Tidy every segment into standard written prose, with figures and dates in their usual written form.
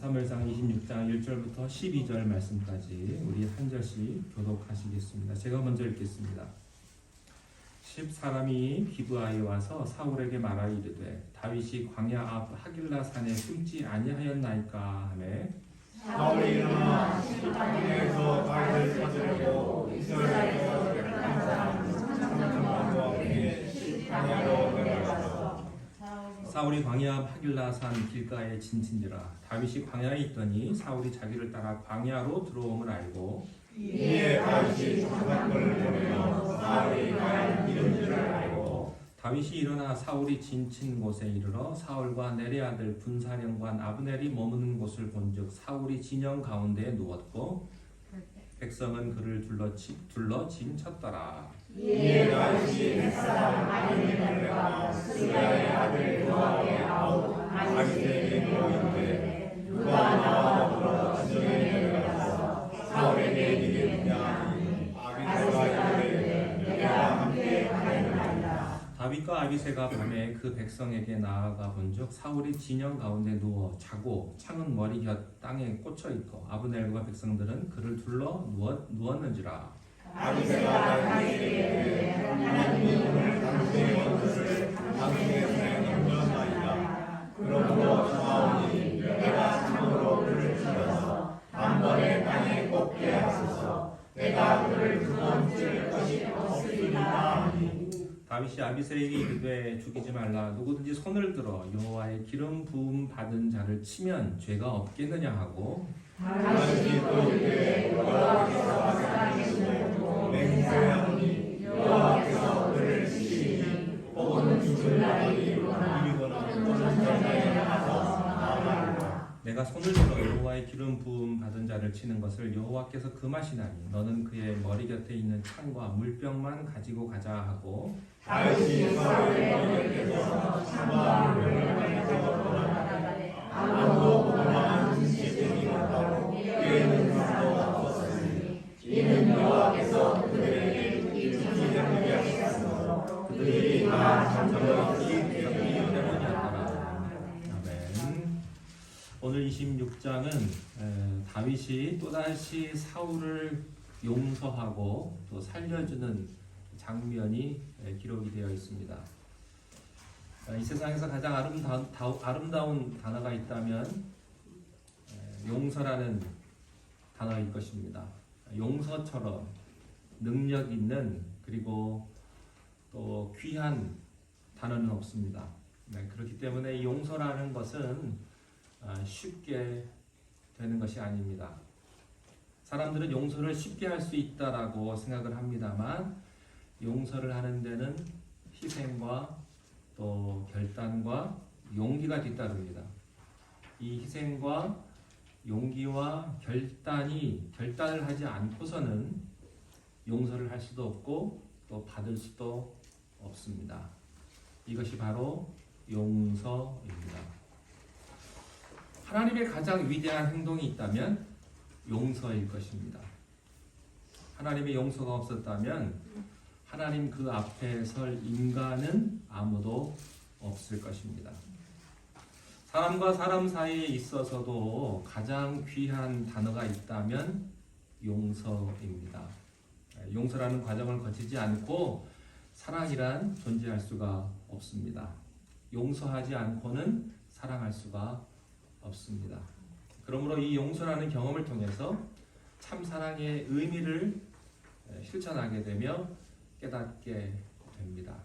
사무엘상 26장 1절부터 12절 말씀까지 우리 한 절씩 교독하시겠습니다. 제가 먼저 읽겠습니다. 10사람이 기브아에 와서 사울에게 말하 이르되 다윗이 광야 앞 하길라 산에 숨지 아니하였나이까 하매 사울이 일어나 시므온에서 다윗을 찾으려고 이스라엘에서 택한 사람 3,000명과 함께 광야로 내려가서 사울이 광야 앞 하길라 산 길가에 진친지라. 다윗이 광야에 있더니 사울이 자기를 따라 광야로 들어옴을 알고 이에 다윗이 사람들을 보내어 사울이 갈 이른 줄을 알고 다윗이 일어나 사울이 진친 곳에 이르러 사울과 내레 아들 분사령관 아브넬이 머무는 곳을 본즉 사울이 진영 가운데에 누웠고 백성은 그를 둘러 징쳤더라. 이에 다윗이 햇사람 아히멜렉과 스리야의 아들 요압의 아우 아히세에게 모이되 누가 나와 더불어 진영에 내려가서 사울에게 이르겠느냐 하니 아비새가 이르되 내가 함께 가려니이다. 다윗과 아비새가 밤에 그 백성에게 나아가 본즉 사울이 진영 가운데 누워 자고 창은 머리 곁 땅에 꽂혀 있고 아브넬과 백성들은 그를 둘러 누웠는지라. 아비새가 다윗에게 이르되 하나님이 오늘 당신의 원수를 당신의 손에 넘겨나이다. 그러므로 사울이 내가 참으로 그를 죽여서 단번에 땅에 꽂게 하소서. 내가 그를 두 번 찔 것이 없으리이다 하니 다윗이 아비새에게 이르되 죽이지 말라. 누구든지 손을 들어 여호와의 기름 부음 받은 자를 치면 죄가 없겠느냐 하고 다윗이 또 이르되 여호와께서 살아계심을 두고 맹세하노니 여호와께서 그를 치시니 혹은 죽을 날이 이르거나 또는 전쟁에 나가서 나가리라. 내가 손을 들어 여호와의 기름 부음 받은 자를 치는 것을 여호와께서 금하시나니 너는 그의 머리 곁에 있는 창과 물병만 가지고 가자 하고 다윗이 사울의 머리에서 창과 물병을 가지고 떠나가되 아무도 보고만 지식이 없다고 그에는 사도 없었으니 이는 여호와께서 그들에게 일찍이 되게 하셨으므로 그들이 다 잠들어 있기 때문이었더라. 아멘. 오늘 26장은 다윗이 또다시 사울을 용서하고 또 살려주는 장면이 기록이 되어 있습니다. 이 세상에서 가장 아름다운 단어가 있다면 용서라는 단어일 것입니다. 용서처럼 능력 있는 그리고 또 귀한 단어는 없습니다. 그렇기 때문에 이 용서라는 것은 쉽게 되는 것이 아닙니다. 사람들은 용서를 쉽게 할 수 있다라고 생각을 합니다만 용서를 하는 데는 희생과 또 결단과 용기가 뒤따릅니다. 이 희생과 용기와 결단을 하지 않고서는 용서를 할 수도 없고 또 받을 수도 없습니다. 이것이 바로 용서입니다. 하나님의 가장 위대한 행동이 있다면 용서일 것입니다. 하나님의 용서가 없었다면 하나님 그 앞에 설 인간은 아무도 없을 것입니다. 사람과 사람 사이에 있어서도 가장 귀한 단어가 있다면 용서입니다. 용서라는 과정을 거치지 않고 사랑이란 존재할 수가 없습니다. 용서하지 않고는 사랑할 수가 없습니다. 그러므로 이 용서라는 경험을 통해서 참 사랑의 의미를 실천하게 되며 깨닫게 됩니다.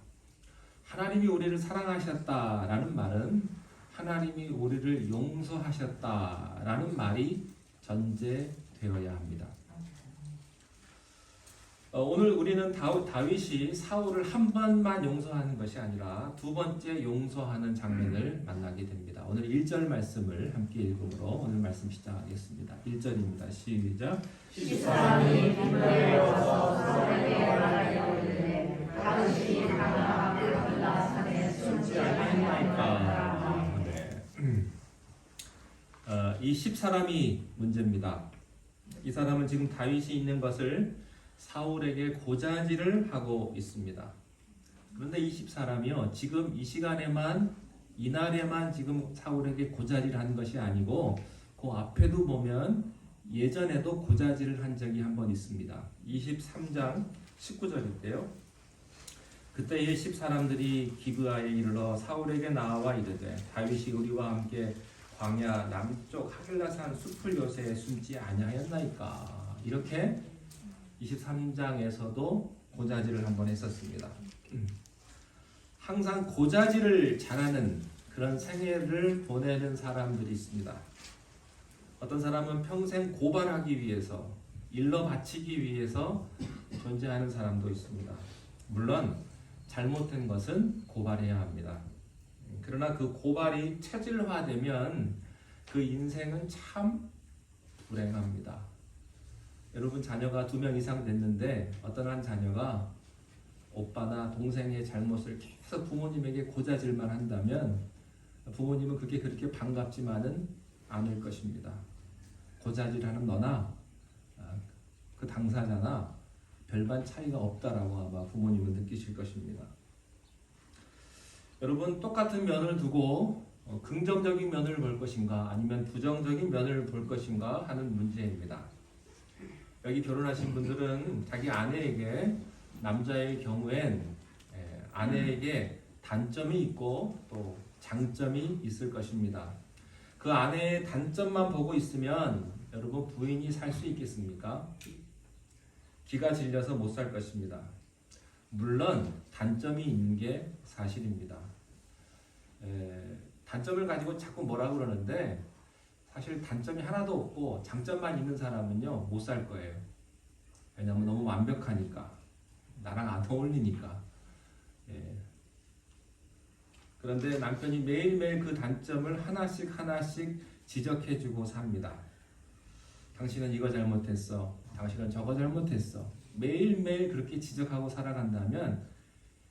하나님이 우리를 사랑하셨다라는 말은 하나님이 우리를 용서하셨다라는 말이 전제되어야 합니다. 오늘 우리는 다윗이 사울을 한 번만 용서하는 것이 아니라 두 번째 용서하는 장면을 만나게 됩니다. 오늘 1절 말씀을 함께 읽음으로 오늘 말씀 시작하겠습니다. 1절입니다. 시작. 10사람이 기브아에 와서 사울에게 말하여 이르되 다윗이 광야 앞 하길라 산에 숨지 아니하였나이까. 이 10사람이 문제입니다. 이 사람은 지금 다윗이 있는 것을 사울에게 고자질을 하고 있습니다. 그런데 이 10사람이요 지금 이 시간에만 이날에만 지금 사울에게 고자질을 하는 것이 아니고 그 앞에도 보면 예전에도 고자질을 한 적이 한 번 있습니다. 23장 19절인데요. 그때 10사람들이 기브아에 이르러 사울에게 나와 이르되 다윗이 우리와 함께 광야 남쪽 하길라산 숲을 요새에 숨지 아니하였나이까. 이렇게 23장에서도 고자질을 한 번 했었습니다. 항상 고자질을 잘하는 그런 생애를 보내는 사람들이 있습니다. 어떤 사람은 평생 고발하기 위해서, 일러 바치기 위해서 존재하는 사람도 있습니다. 물론 잘못된 것은 고발해야 합니다. 그러나 그 고발이 체질화되면 그 인생은 참 불행합니다. 여러분, 자녀가 2명 이상 됐는데 어떤 한 자녀가 오빠나 동생의 잘못을 계속 부모님에게 고자질만 한다면 부모님은 그게 그렇게 반갑지만은 않을 것입니다. 고자질하는 너나 그 당사자나 별반 차이가 없다라고 아마 부모님은 느끼실 것입니다. 여러분, 똑같은 면을 두고 긍정적인 면을 볼 것인가 아니면 부정적인 면을 볼 것인가 하는 문제입니다. 여기 결혼하신 분들은 자기 아내에게, 남자의 경우엔 아내에게 단점이 있고 또 장점이 있을 것입니다. 그 아내의 단점만 보고 있으면 여러분, 부인이 살 수 있겠습니까? 기가 질려서 못 살 것입니다. 물론 단점이 있는 게 사실입니다. 단점을 가지고 자꾸 뭐라 그러는데 사실 단점이 하나도 없고 장점만 있는 사람은요 못 살 거예요. 왜냐하면 너무 완벽하니까, 나랑 안 어울리니까. 그런데 남편이 매일매일 그 단점을 하나씩 지적해주고 삽니다. 당신은 이거 잘못했어. 당신은 저거 잘못했어. 매일매일 그렇게 지적하고 살아간다면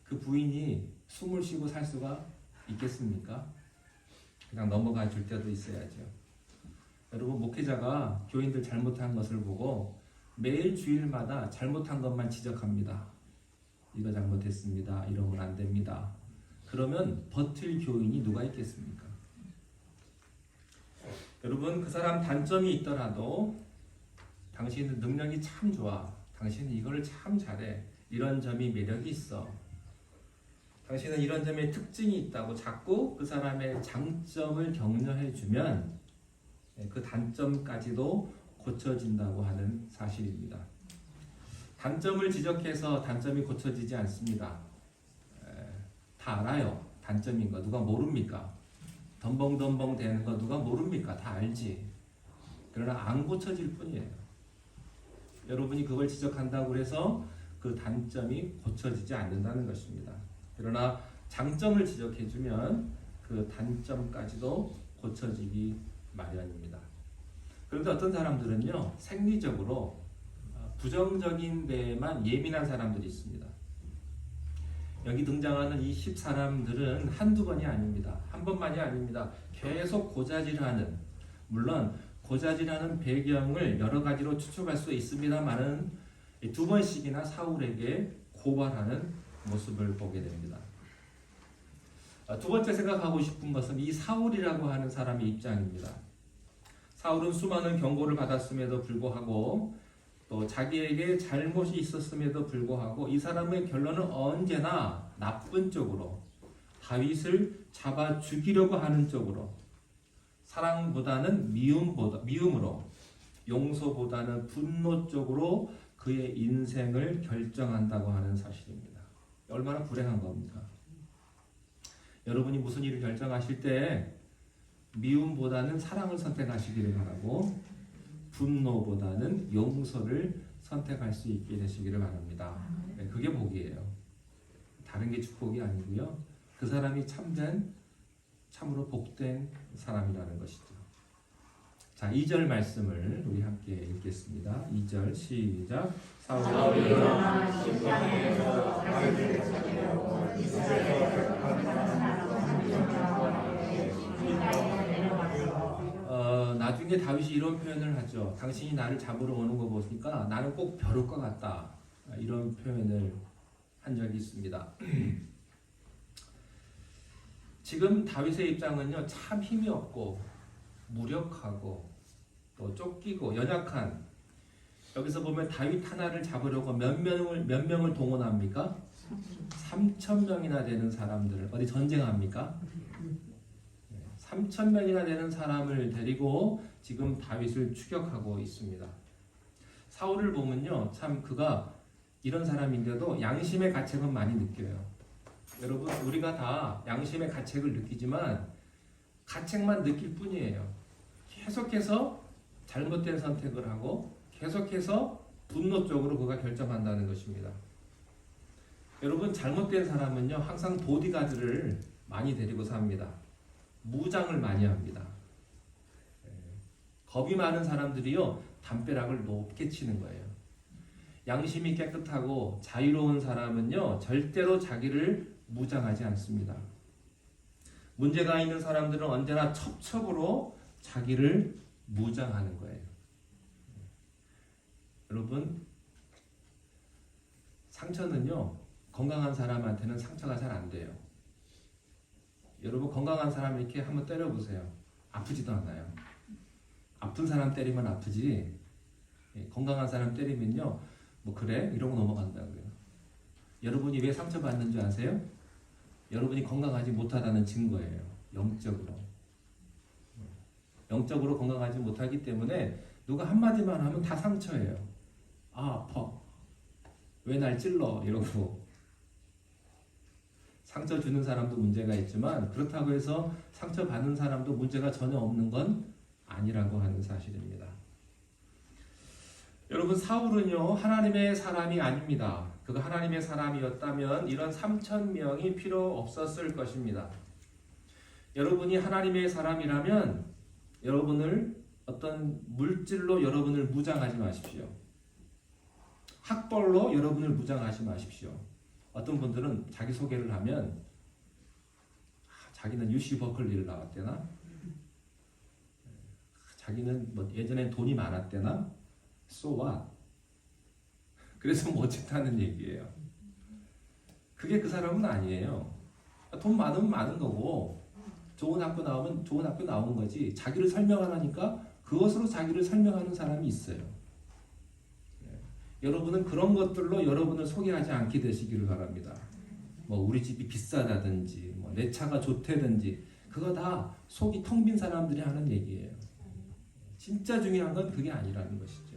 그 부인이 숨을 쉬고 살 수가 있겠습니까? 그냥 넘어가 줄 때도 있어야죠. 여러분, 목회자가 교인들 잘못한 것을 보고 매일 주일마다 잘못한 것만 지적합니다. 이거 잘못했습니다. 이러면 안 됩니다. 그러면 버틸 교인이 누가 있겠습니까? 여러분, 그 사람 단점이 있더라도 당신은 능력이 참 좋아. 당신은 이걸 참 잘해. 이런 점이 매력이 있어. 당신은 이런 점에 특징이 있다고 자꾸 그 사람의 장점을 격려해주면 그 단점까지도 고쳐진다고 하는 사실입니다. 단점을 지적해서 단점이 고쳐지지 않습니다. 다 알아요. 단점인 거 누가 모릅니까? 덤벙덤벙 되는 거 누가 모릅니까? 다 알지. 그러나 안 고쳐질 뿐이에요. 여러분이 그걸 지적한다고 해서 그 단점이 고쳐지지 않는다는 것입니다. 그러나 장점을 지적해주면 그 단점까지도 고쳐지기 마련입니다. 그런데 어떤 사람들은요, 생리적으로 부정적인 데에만 예민한 사람들이 있습니다. 여기 등장하는 이 10사람들은 한두 번이 아닙니다. 한 번만이 아닙니다. 계속 고자질하는, 물론 고자질하는 배경을 여러 가지로 추측할 수 있습니다만은 2번씩이나 사울에게 고발하는 모습을 보게 됩니다. 두 번째 생각하고 싶은 것은 이 사울이라고 하는 사람의 입장입니다. 사울은 수많은 경고를 받았음에도 불구하고 또 자기에게 잘못이 있었음에도 불구하고 이 사람의 결론은 언제나 나쁜 쪽으로, 다윗을 잡아 죽이려고 하는 쪽으로, 사랑보다는 미움으로, 용서보다는 분노 쪽으로 그의 인생을 결정한다고 하는 사실입니다. 얼마나 불행한 겁니까? 여러분이 무슨 일을 결정하실 때 미움보다는 사랑을 선택하시기를 바라고 분노보다는 용서를 선택할 수 있게 되시기를 바랍니다. 네, 그게 복이에요. 다른 게 축복이 아니고요. 그 사람이 참으로 복된 사람이라는 것이죠. 자, 2절 말씀을 우리 함께 읽겠습니다. 2절 시작. 사울이 일어나 시므온에서 다윗을 찾으려고 이스라엘에서 나중에 다윗이 이런 표현을 하죠. 당신이 나를 잡으러 오는 거 보니까 나는 꼭 벼를 것 같다. 이런 표현을 한 적이 있습니다. 지금 다윗의 입장은요, 참 힘이 없고 무력하고 또 쫓기고 연약한. 여기서 보면 다윗 하나를 잡으려고 몇 명을 동원합니까? 3,000명이나 되는 사람들을 어디 전쟁합니까? 3,000명이나 되는 사람을 데리고 지금 다윗을 추격하고 있습니다. 사울을 보면요, 참 그가 이런 사람인데도 양심의 가책은 많이 느껴요. 여러분, 우리가 다 양심의 가책을 느끼지만 가책만 느낄 뿐이에요. 계속해서 잘못된 선택을 하고 계속해서 분노 쪽으로 그가 결정한다는 것입니다. 여러분, 잘못된 사람은요 항상 보디가드를 많이 데리고 삽니다. 무장을 많이 합니다. 겁이 많은 사람들이요 담벼락을 높게 치는 거예요. 양심이 깨끗하고 자유로운 사람은요 절대로 자기를 무장하지 않습니다. 문제가 있는 사람들은 언제나 첩첩으로 자기를 무장하는 거예요. 여러분, 상처는요 건강한 사람한테는 상처가 잘 안 돼요. 여러분, 건강한 사람 이렇게 한번 때려보세요. 아프지도 않아요. 아픈 사람 때리면 아프지, 건강한 사람 때리면요 뭐 그래? 이러고 넘어간다고요. 여러분이 왜 상처받는 줄 아세요? 여러분이 건강하지 못하다는 증거예요. 영적으로 건강하지 못하기 때문에 누가 한마디만 하면 다 상처예요. 아, 아파. 왜 날 찔러? 이러고. 상처 주는 사람도 문제가 있지만 그렇다고 해서 상처받는 사람도 문제가 전혀 없는 건 아니라고 하는 사실입니다. 여러분, 사울은요 하나님의 사람이 아닙니다. 그가 하나님의 사람이었다면 이런 3,000명이 필요 없었을 것입니다. 여러분이 하나님의 사람이라면 여러분을 어떤 물질로 여러분을 무장하지 마십시오. 학벌로 여러분을 무장하지 마십시오. 어떤 분들은 자기 소개를 하면 자기는 UC 버클리를 나왔대나, 자기는 뭐 예전엔 돈이 많았대나, so what? 그래서 멋있다는 얘기예요. 그게 그 사람은 아니에요. 돈 많으면 많은 거고 좋은 학교 나오면 좋은 학교 나온 거지, 자기를 설명하라니까 그것으로 자기를 설명하는 사람이 있어요. 여러분은 그런 것들로 여러분을 소개하지 않게 되시기를 바랍니다. 뭐 우리 집이 비싸다든지 뭐 내 차가 좋다든지 그거 다 속이 텅 빈 사람들이 하는 얘기예요. 진짜 중요한 건 그게 아니라는 것이죠.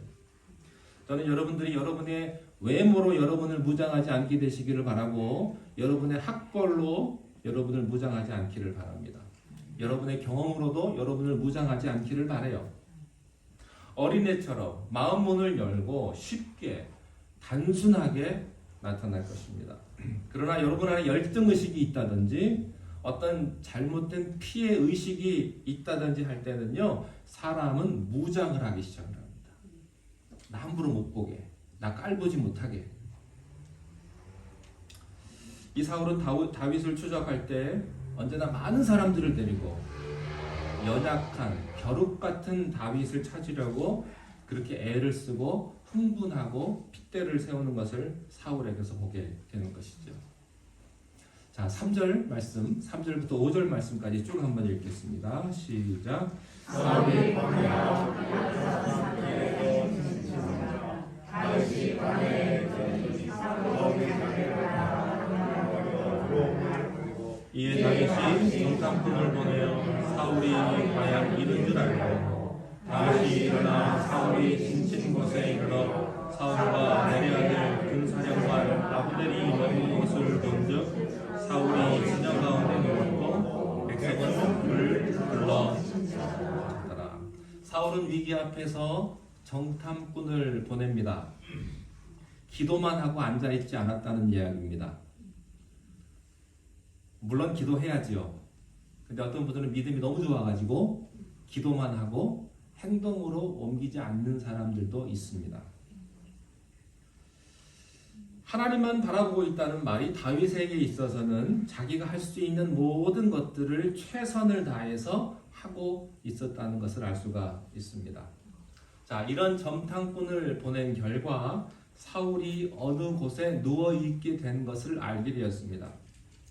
저는 여러분들이 여러분의 외모로 여러분을 무장하지 않게 되시기를 바라고 여러분의 학벌로 여러분을 무장하지 않기를 바랍니다. 여러분의 경험으로도 여러분을 무장하지 않기를 바라요. 어린애처럼 마음 문을 열고 쉽게 단순하게 나타날 것입니다. 그러나 여러분 안에 열등의식이 있다든지 어떤 잘못된 피해 의식이 있다든지 할 때는요 사람은 무장을 하기 시작을 합니다. 나 함부로 못 보게, 나 깔보지 못하게. 이 사울은 다윗을 추적할 때 언제나 많은 사람들을 데리고 연약한 겨룩 같은 다윗을 찾으려고 그렇게 애를 쓰고 흥분하고 핏대를 세우는 것을 사울에게서 보게 되는 것이죠. 자, 3절 말씀, 3절부터 5절 말씀까지 쭉 한번 읽겠습니다. 시작. 사울이 광야 다윗이 광야에 이에 다윗이 정탐꾼을 보내어 사울이 과연 이른 줄 알고 다윗이 일어나 사울이 진친 곳에 이르러 사울과 내려아들 군사령관 아브넬이 머무는 곳을 본즉 사울이 진영 가운데 누웠고 백성은 그를 불러 찾더라. 사울은 위기 앞에서 정탐꾼을 보냅니다. 기도만 하고 앉아있지 않았다는 이야기입니다. 물론 기도해야지요. 근데 어떤 분들은 믿음이 너무 좋아가지고 기도만 하고 행동으로 옮기지 않는 사람들도 있습니다. 하나님만 바라보고 있다는 말이 다윗에게 있어서는 자기가 할 수 있는 모든 것들을 최선을 다해서 하고 있었다는 것을 알 수가 있습니다. 자, 이런 정탐꾼을 보낸 결과 사울이 어느 곳에 누워있게 된 것을 알게 되었습니다.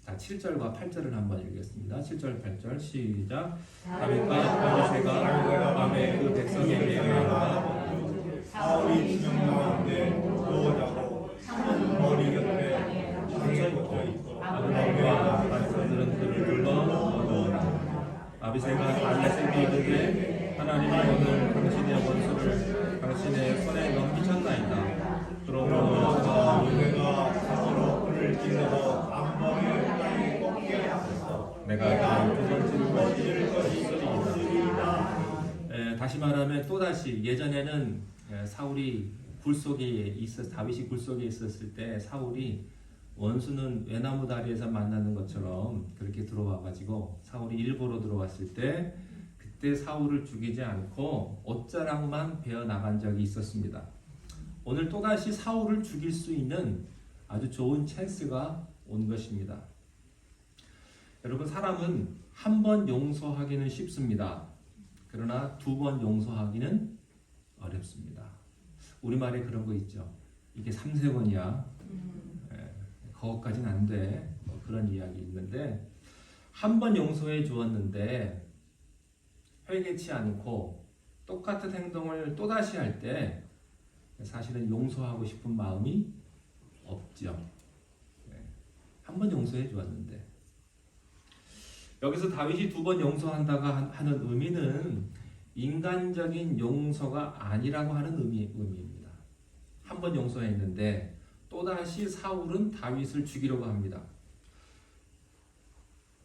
자, 7절과 8절을 한번 읽겠습니다. 7절, 8절 시작. 다윗과 블레셋가 밤에 그 백성에게 하나님이 오늘 당신의 원수를 당신의 손에 넘기셨나이다. 그러므로 사울 내가 참으로 그를 찔러서 앞머리를 땅에 꺾게 하소서. 내가 그를 찔 것이리이다. 다시 말하면 또다시 예전에는 사울이 다윗이 굴속에 있었을 때 사울이 원수는 외나무 다리에서 만나는 것처럼 그렇게 들어와 가지고 사울이 일부러 들어왔을 때 그때 사울을 죽이지 않고 옷자락만 베어 나간 적이 있었습니다. 오늘 또다시 사울을 죽일 수 있는 아주 좋은 찬스가 온 것입니다. 여러분, 사람은 한 번 용서하기는 쉽습니다. 그러나 두 번 용서하기는 어렵습니다. 우리말에 그런 거 있죠. 이게 3세번이야. 그것까지는 안 돼. 그런 이야기 있는데, 한 번 용서해 주었는데 회개치 않고 똑같은 행동을 또다시 할 때 사실은 용서하고 싶은 마음이 없죠. 한 번 용서해 주었는데, 여기서 다윗이 두 번 용서한다고 하는 의미는 인간적인 용서가 아니라고 하는 의미입니다. 한 번 용서했는데 또다시 사울은 다윗을 죽이려고 합니다.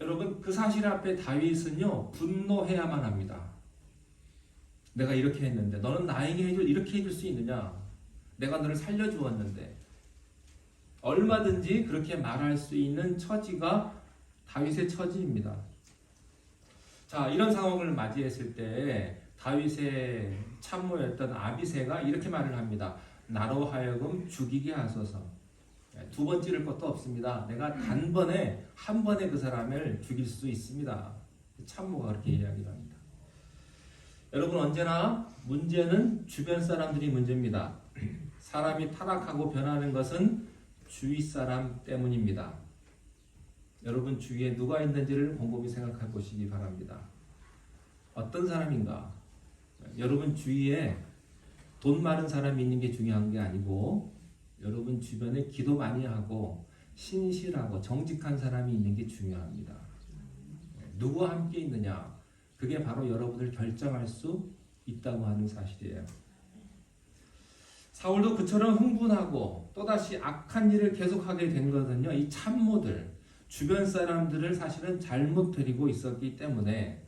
여러분, 그 사실 앞에 다윗은요, 분노해야만 합니다. 내가 이렇게 했는데 너는 나에게 이렇게 해줄 수 있느냐? 내가 너를 살려주었는데. 얼마든지 그렇게 말할 수 있는 처지가 다윗의 처지입니다. 자, 이런 상황을 맞이했을 때 다윗의 참모였던 아비새가 이렇게 말을 합니다. 나로 하여금 죽이게 하소서. 두 번 찌를 것도 없습니다. 내가 단번에 한 번에 그 사람을 죽일 수 있습니다. 참모가 그렇게 이야기를 합니다. 여러분, 언제나 문제는 주변 사람들이 문제입니다. 사람이 타락하고 변하는 것은 주위 사람 때문입니다. 여러분 주위에 누가 있는지를 곰곰이 생각해 보시기 바랍니다. 어떤 사람인가? 여러분 주위에 돈 많은 사람이 있는 게 중요한 게 아니고 여러분 주변에 기도 많이 하고 신실하고 정직한 사람이 있는 게 중요합니다. 누구와 함께 있느냐? 그게 바로 여러분을 결정할 수 있다고 하는 사실이에요. 사울도 그처럼 흥분하고 또다시 악한 일을 계속하게 된 것은요, 이 참모들, 주변 사람들을 사실은 잘못 데리고 있었기 때문에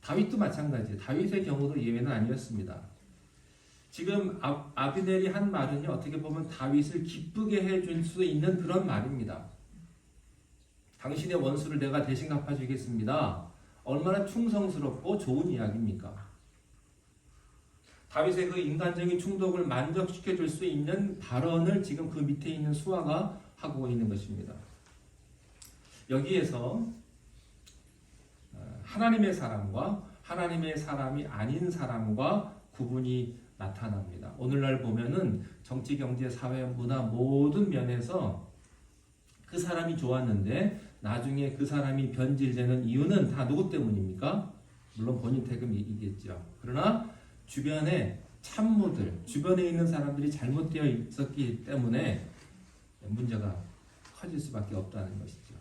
다윗도 마찬가지예요. 다윗의 경우도 예외는 아니었습니다. 지금 아비넬이 한 말은요, 어떻게 보면 다윗을 기쁘게 해줄 수 있는 그런 말입니다. 당신의 원수를 내가 대신 갚아주겠습니다. 얼마나 충성스럽고 좋은 이야기입니까? 다윗의 그 인간적인 충동을 만족시켜 줄 수 있는 발언을 지금 그 밑에 있는 수아가 하고 있는 것입니다. 여기에서 하나님의 사람과 하나님의 사람이 아닌 사람과 구분이 나타납니다. 오늘날 보면은 정치, 경제, 사회, 문화 모든 면에서 그 사람이 좋았는데 나중에 그 사람이 변질되는 이유는 다 누구 때문입니까? 물론 본인 태금이겠죠. 그러나 주변에 참모들, 주변에 있는 사람들이 잘못되어 있었기 때문에 문제가 커질 수밖에 없다는 것이죠.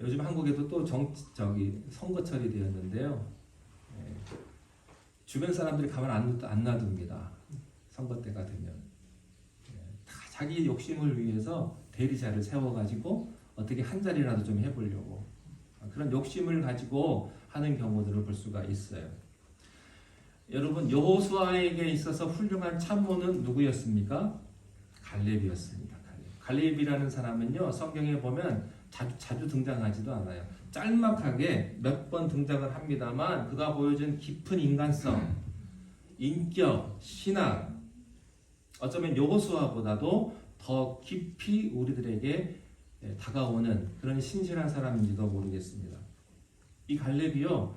요즘 한국에도 또 선거철이 되었는데요. 주변 사람들이 가만 안 놔둡니다. 선거 때가 되면. 다 자기 욕심을 위해서 대리자를 세워가지고 어떻게 한 자리라도 좀 해보려고. 그런 욕심을 가지고 하는 경우들을 볼 수가 있어요. 여러분, 여호수아에게 있어서 훌륭한 참모는 누구였습니까? 갈렙이었습니다. 갈렙이라는 사람은요, 성경에 보면 자주 등장하지도 않아요. 짤막하게 몇 번 등장을 합니다만 그가 보여준 깊은 인간성, 인격, 신앙, 어쩌면 여호수아보다도 더 깊이 우리들에게 다가오는 그런 신실한 사람인지도 모르겠습니다. 이 갈렙이요,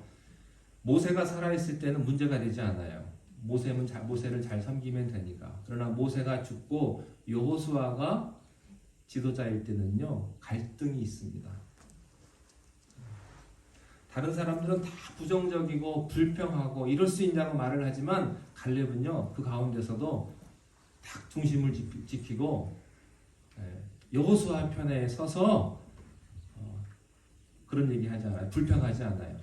모세가 살아있을 때는 문제가 되지 않아요. 모세를 잘 섬기면 되니까. 그러나 모세가 죽고 여호수아가 지도자일 때는요, 갈등이 있습니다. 다른 사람들은 다 부정적이고 불평하고 이럴 수 있냐고 말을 하지만 갈렙은요, 그 가운데서도 딱 중심을 지키고 여호수아 편에 서서 그런 얘기 하지 않아요. 불평하지 않아요.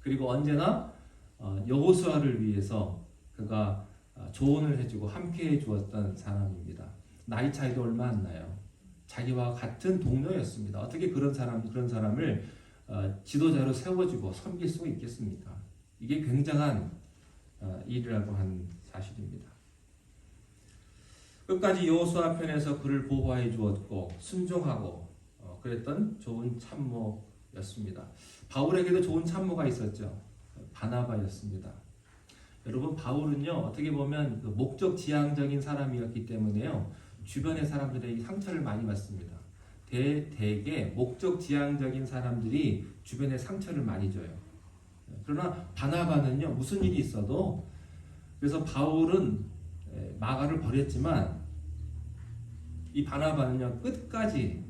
그리고 언제나 여호수아를 위해서 그가 조언을 해주고 함께해 주었던 사람입니다. 나이 차이도 얼마 안 나요. 자기와 같은 동료였습니다. 어떻게 그런 사람을 지도자로 세워주고 섬길 수 있겠습니까? 이게 굉장한 일이라고 하는 사실입니다. 끝까지 여호수아 편에서 그를 보호해 주었고 순종하고 그랬던 좋은 참모였습니다. 바울에게도 좋은 참모가 있었죠. 바나바였습니다. 여러분, 바울은요 어떻게 보면 그 목적 지향적인 사람이었기 때문에요 주변의 사람들에게 상처를 많이 받습니다. 대개 목적 지향적인 사람들이 주변에 상처를 많이 줘요. 그러나 바나바는요 무슨 일이 있어도, 그래서 바울은 마가를 버렸지만 이 바나바는요 끝까지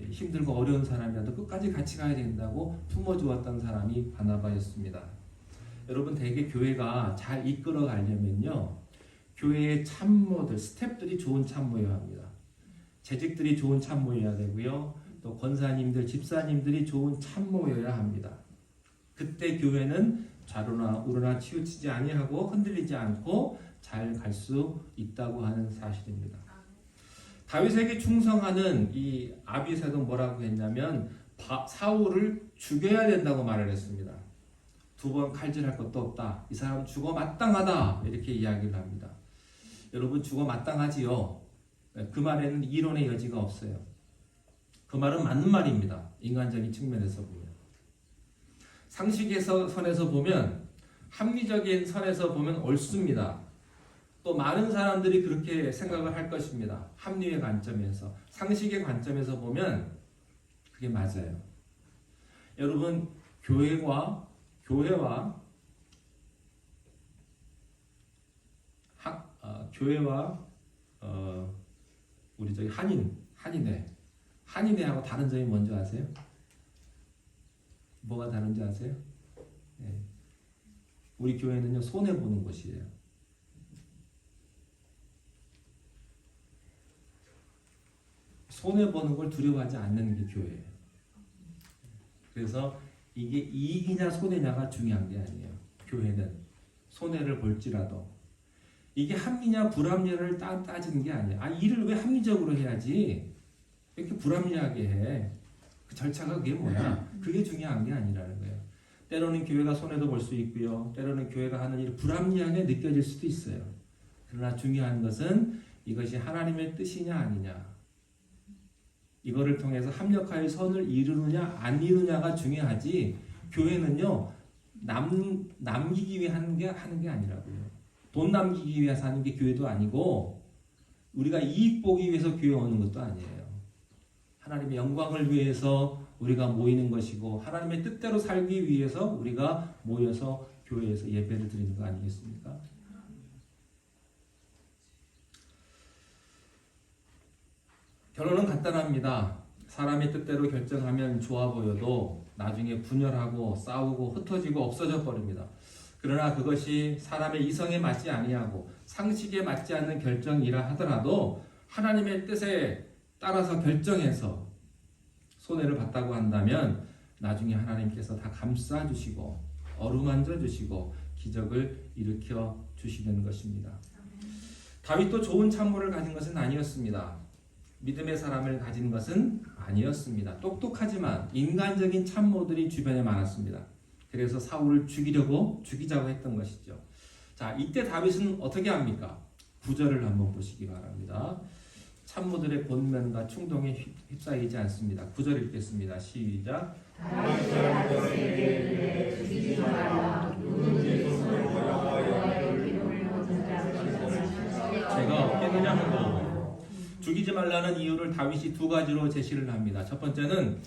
힘들고 어려운 사람이라도 끝까지 같이 가야 된다고 품어주었던 사람이 바나바였습니다. 여러분, 대개 교회가 잘 이끌어 가려면요 교회의 참모들, 스태프들이 좋은 참모여야 합니다. 재직들이 좋은 참모여야 되고요, 또 권사님들, 집사님들이 좋은 참모여야 합니다. 그때 교회는 좌로나 우로나 치우치지 아니하고 흔들리지 않고 잘 갈 수 있다고 하는 사실입니다. 다윗에게 충성하는 이 아비새도 뭐라고 했냐면 사울을 죽여야 된다고 말을 했습니다. 2번 칼질할 것도 없다. 이 사람 죽어 마땅하다. 이렇게 이야기를 합니다. 여러분, 죽어 마땅하지요. 그 말에는 이론의 여지가 없어요. 그 말은 맞는 말입니다. 인간적인 측면에서 보면. 상식의 선에서 보면, 합리적인 선에서 보면 옳습니다. 또 많은 사람들이 그렇게 생각을 할 것입니다. 합리의 관점에서. 상식의 관점에서 보면 그게 맞아요. 여러분, 교회와 우리 저기 한인회하고 다른 점이 뭔지 아세요? 뭐가 다른지 아세요? 네. 우리 교회는요 손해 보는 곳이에요. 손해 보는 걸 두려워하지 않는 게 교회예요. 그래서 이게 이익이냐 손해냐가 중요한 게 아니에요. 교회는 손해를 볼지라도 이게 합리냐 불합리를 따지는 게 아니에요. 일을 왜 합리적으로 해야지? 왜 이렇게 불합리하게 해? 그 절차가 그게 뭐야? 그게 중요한 게 아니라는 거예요. 때로는 교회가 손해도 볼 수 있고요. 때로는 교회가 하는 일이 불합리하게 느껴질 수도 있어요. 그러나 중요한 것은 이것이 하나님의 뜻이냐 아니냐. 이거를 통해서 합력하여 선을 이루느냐 안 이루느냐가 중요하지, 교회는요 남기기 위해 하는 게 아니라고요. 돈 남기기 위해서 하는 게 교회도 아니고, 우리가 이익 보기 위해서 교회 오는 것도 아니에요. 하나님의 영광을 위해서 우리가 모이는 것이고, 하나님의 뜻대로 살기 위해서 우리가 모여서 교회에서 예배를 드리는 거 아니겠습니까? 결론은 간단합니다. 사람의 뜻대로 결정하면 좋아 보여도 나중에 분열하고 싸우고 흩어지고 없어져 버립니다. 그러나 그것이 사람의 이성에 맞지 아니하고 상식에 맞지 않는 결정이라 하더라도 하나님의 뜻에 따라서 결정해서 손해를 봤다고 한다면 나중에 하나님께서 다 감싸주시고 어루만져 주시고 기적을 일으켜 주시는 것입니다. 다윗도 좋은 참모를 가진 것은 아니었습니다. 믿음의 사람을 가진 것은 아니었습니다. 똑똑하지만 인간적인 참모들이 주변에 많았습니다. 그래서 사울을 죽이자고 했던 것이죠. 자, 이때 다윗은 어떻게 합니까? 9절을 한번 보시기 바랍니다. 참모들의 권면과 충동에 휩싸이지 않습니다. 9절 읽겠습니다. 시작. 제가 어떻게 되냐고. 죽이지 말라는 이유를 다윗이 2가지로 제시를 합니다. 첫 번째는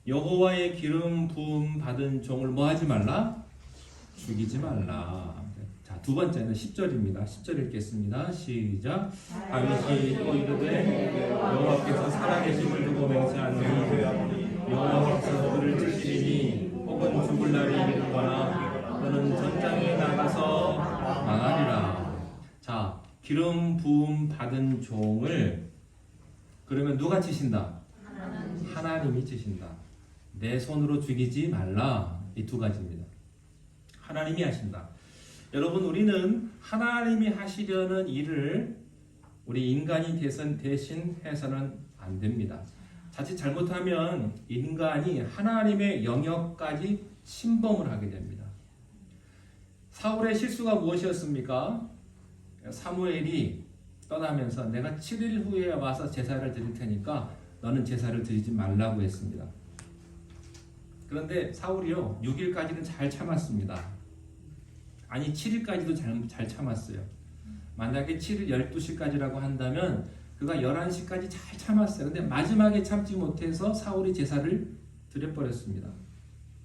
여호와의 기름 부음 받은 종을 뭐 하지 말라? 죽이지 말라. 자, 2번째는 10절입니다. 10절 읽겠습니다. 시작. 다윗이 또 이르되 여호와께서 살아계심을 두고 맹세하노니 여호와께서 그를 치시리니 혹은 죽을 날이 이르거나 그는 전장에 나가서 망하리라. 자, 기름 부음 받은 종을 그러면 누가 치신다? 하나님이 치신다. 내 손으로 죽이지 말라. 이 2가지입니다. 하나님이 하신다. 여러분, 우리는 하나님이 하시려는 일을 우리 인간이 대신 해서는 안 됩니다. 자칫 잘못하면 인간이 하나님의 영역까지 침범을 하게 됩니다. 사울의 실수가 무엇이었습니까? 사무엘이 떠나면서 내가 7일 후에 와서 제사를 드릴 테니까 너는 제사를 드리지 말라고 했습니다. 그런데 사울이요 6일까지는 잘 참았습니다. 아니 7일까지도 잘 참았어요. 만약에 7일 12시까지라고 한다면 그가 11시까지 잘 참았어요. 근데 마지막에 참지 못해서 사울이 제사를 드려버렸습니다.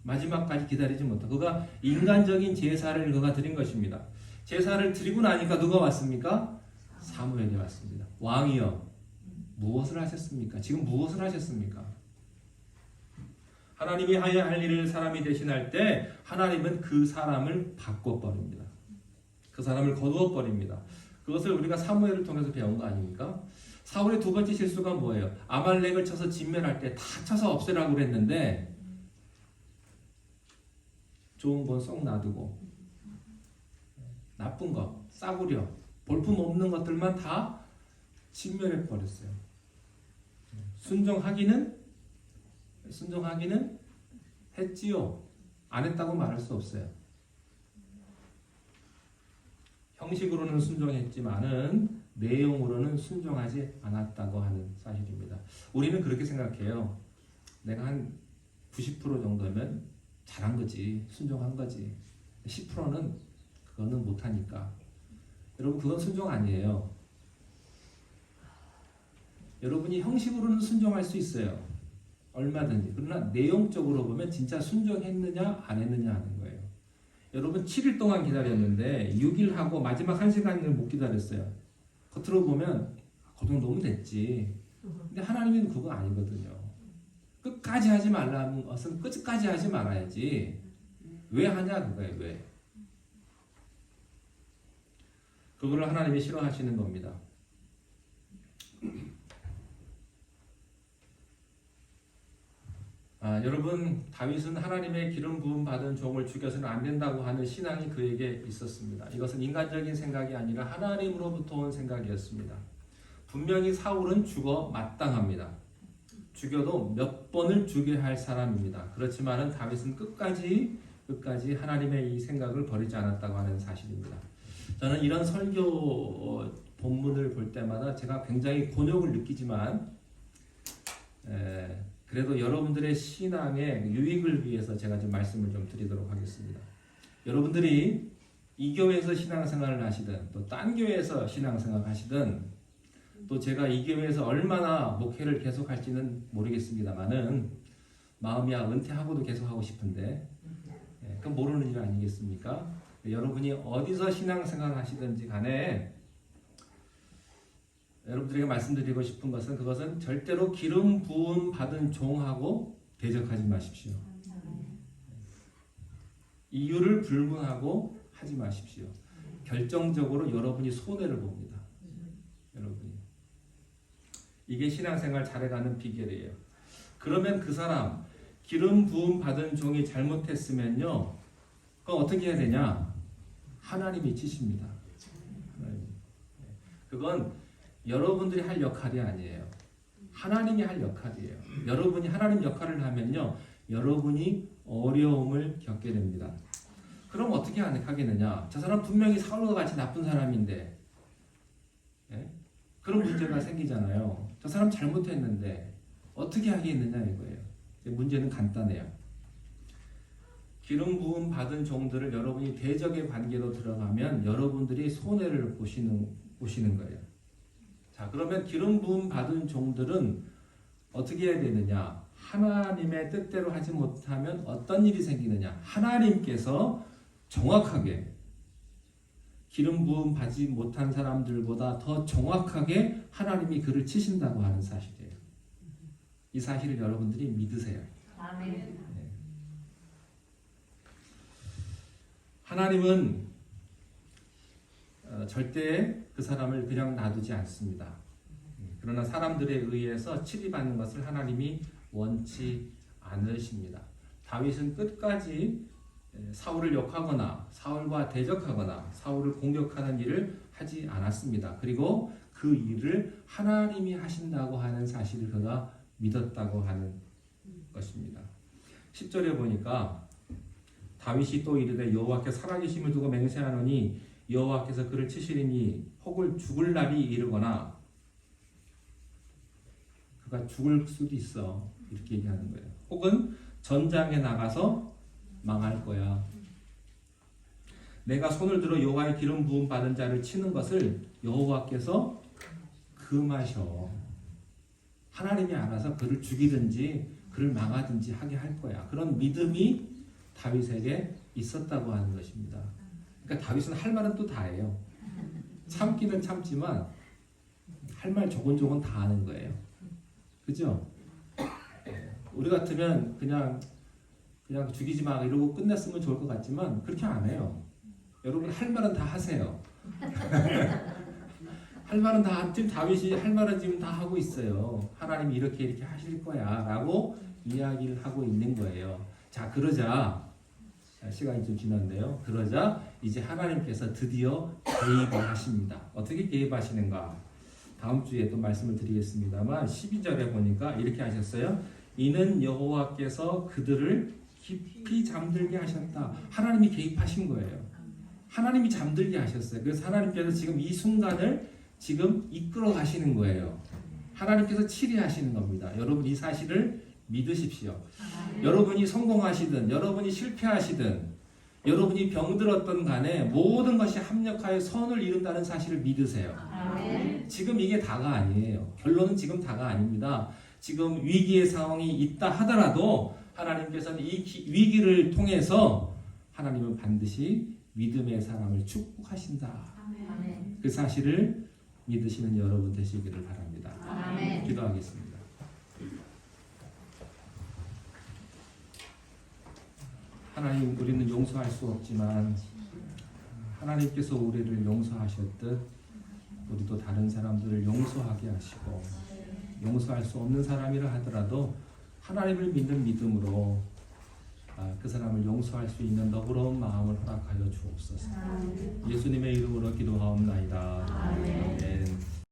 마지막까지 기다리지 못하고 그가 인간적인 제사를 그가 드린 것입니다. 제사를 드리고 나니까 누가 왔습니까? 사무엘이 왔습니다. 왕이여 무엇을 하셨습니까? 지금 무엇을 하셨습니까? 하나님이 해야 할 일을 사람이 대신할 때 하나님은 그 사람을 바꿔버립니다. 그 사람을 거두어버립니다. 그것을 우리가 사무엘을 통해서 배운 거 아닙니까? 사울의 두 번째 실수가 뭐예요? 아말렉을 쳐서 진멸할 때 다 쳐서 없애라고 그랬는데 좋은 건 쏙 놔두고 나쁜 거 싸구려 볼품 없는 것들만 다 진멸해 버렸어요. 순종하기는 했지요. 안 했다고 말할 수 없어요. 형식으로는 순종했지만은 내용으로는 순종하지 않았다고 하는 사실입니다. 우리는 그렇게 생각해요. 내가 한 90% 정도면 잘한 거지, 순종한 거지. 10%는 그거는 못하니까. 여러분 그건 순종 아니에요. 여러분이 형식으로는 순종할 수 있어요. 얼마든지. 그러나 내용적으로 보면 진짜 순종했느냐 안 했느냐 하는 거예요. 여러분 7일 동안 기다렸는데 6일 하고 마지막 1시간을 못 기다렸어요. 겉으로 보면 그 정도면 됐지. 근데 하나님은 그거 아니거든요. 끝까지 하지 말라는 것은 끝까지 하지 말아야지. 왜 하냐 그거예요. 왜? 그거를 하나님이 싫어하시는 겁니다. 여러분 다윗은 하나님의 기름 부음 받은 종을 죽여서는 안 된다고 하는 신앙이 그에게 있었습니다. 이것은 인간적인 생각이 아니라 하나님으로부터 온 생각이었습니다. 분명히 사울은 죽어 마땅합니다. 죽여도 몇 번을 죽여야 할 사람입니다. 그렇지만은 다윗은 끝까지 하나님의 이 생각을 버리지 않았다고 하는 사실입니다. 저는 이런 설교 본문을 볼 때마다 제가 굉장히 곤욕을 느끼지만 그래도 여러분들의 신앙의 유익을 위해서 제가 좀 말씀을 좀 드리도록 하겠습니다. 여러분들이 이 교회에서 신앙생활을 하시든 또 딴 교회에서 신앙생활을 하시든 또 제가 이 교회에서 얼마나 목회를 계속할지는 모르겠습니다만은 마음이야 은퇴하고도 계속하고 싶은데 그건 모르는 일 아니겠습니까? 여러분이 어디서 신앙생활을 하시든지 간에 여러분들에게 말씀드리고 싶은 것은 그것은 절대로 기름 부음 받은 종하고 대적하지 마십시오. 이유를 불문하고 하지 마십시오. 결정적으로 여러분이 손해를 봅니다. 여러분이. 이게 신앙생활 잘해가는 비결이에요. 그러면 그 사람 기름 부음 받은 종이 잘못했으면요. 그건 어떻게 해야 되냐? 하나님이 치십니다. 그건 여러분들이 할 역할이 아니에요. 하나님이 할 역할이에요. 여러분이 하나님 역할을 하면요. 여러분이 어려움을 겪게 됩니다. 그럼 어떻게 하겠느냐? 저 사람 분명히 사울과 같이 나쁜 사람인데 그런 문제가 생기잖아요. 저 사람 잘못했는데 어떻게 하겠느냐 이거예요. 문제는 간단해요. 기름 부음 받은 종들을 여러분이 대적의 관계로 들어가면 여러분들이 손해를 보시는 거예요. 자, 그러면 기름 부음 받은 종들은 어떻게 해야 되느냐? 하나님의 뜻대로 하지 못하면 어떤 일이 생기느냐? 하나님께서 정확하게 기름 부음 받지 못한 사람들보다 더 정확하게 하나님이 그를 치신다고 하는 사실이에요. 이 사실을 여러분들이 믿으세요. 아멘. 네. 하나님은 절대 그 사람을 그냥 놔두지 않습니다. 그러나 사람들에 의해서 치리받는 것을 하나님이 원치 않으십니다. 다윗은 끝까지 사울을 욕하거나 사울과 대적하거나 사울을 공격하는 일을 하지 않았습니다. 그리고 그 일을 하나님이 하신다고 하는 사실을 그가 믿었다고 하는 것입니다. 10절에 보니까 다윗이 또 이르되 여호와께 살아계심을 두고 맹세하노니 여호와께서 그를 치시리니 혹을 죽을 날이 이르거나 그가 죽을 수도 있어 이렇게 얘기하는 거예요. 혹은 전장에 나가서 망할 거야. 내가 손을 들어 여호와의 기름 부음 받은 자를 치는 것을 여호와께서 금하셔. 하나님이 알아서 그를 죽이든지 그를 망하든지 하게 할 거야. 그런 믿음이 다윗에게 있었다고 하는 것입니다. 그러니까 다윗은 할 말은 또 다해요. 참기는 참지만 할 말 조곤조곤 다 하는 거예요. 그죠? 우리 같으면 그냥 죽이지 마 이러고 끝냈으면 좋을 것 같지만 그렇게 안 해요. 여러분 할 말은 다 하세요. 할 말은 다 지금 다윗이 할 말은 지금 다 하고 있어요. 하나님이 이렇게 하실 거야라고 이야기를 하고 있는 거예요. 자 그러자 시간이 좀 지났네요. 그러자 이제 하나님께서 드디어 개입을 하십니다. 어떻게 개입하시는가? 다음 주에 또 말씀을 드리겠습니다만 12절에 보니까 이렇게 하셨어요. 이는 여호와께서 그들을 깊이 잠들게 하셨다. 하나님이 개입하신 거예요. 하나님이 잠들게 하셨어요. 그래서 하나님께서 지금 이 순간을 지금 이끌어 가시는 거예요. 하나님께서 치리하시는 겁니다. 여러분 이 사실을 믿으십시오. 여러분이 성공하시든 여러분이 실패하시든 여러분이 병들었던 간에 모든 것이 합력하여 선을 이룬다는 사실을 믿으세요. 지금 이게 다가 아니에요. 결론은 지금 다가 아닙니다. 지금 위기의 상황이 있다 하더라도 하나님께서는 이 위기를 통해서 하나님은 반드시 믿음의 사람을 축복하신다. 그 사실을 믿으시는 여러분 되시기를 바랍니다. 기도하겠습니다. 하나님, 우리는 용서할 수 없지만 하나님께서 우리를 용서하셨듯 우리도 다른 사람들을 용서하게 하시고 용서할 수 없는 사람이라 하더라도 하나님을 믿는 믿음으로 그 사람을 용서할 수 있는 너그러운 마음을 허락하여 주옵소서. 예수님의 이름으로 기도하옵나이다. 아멘.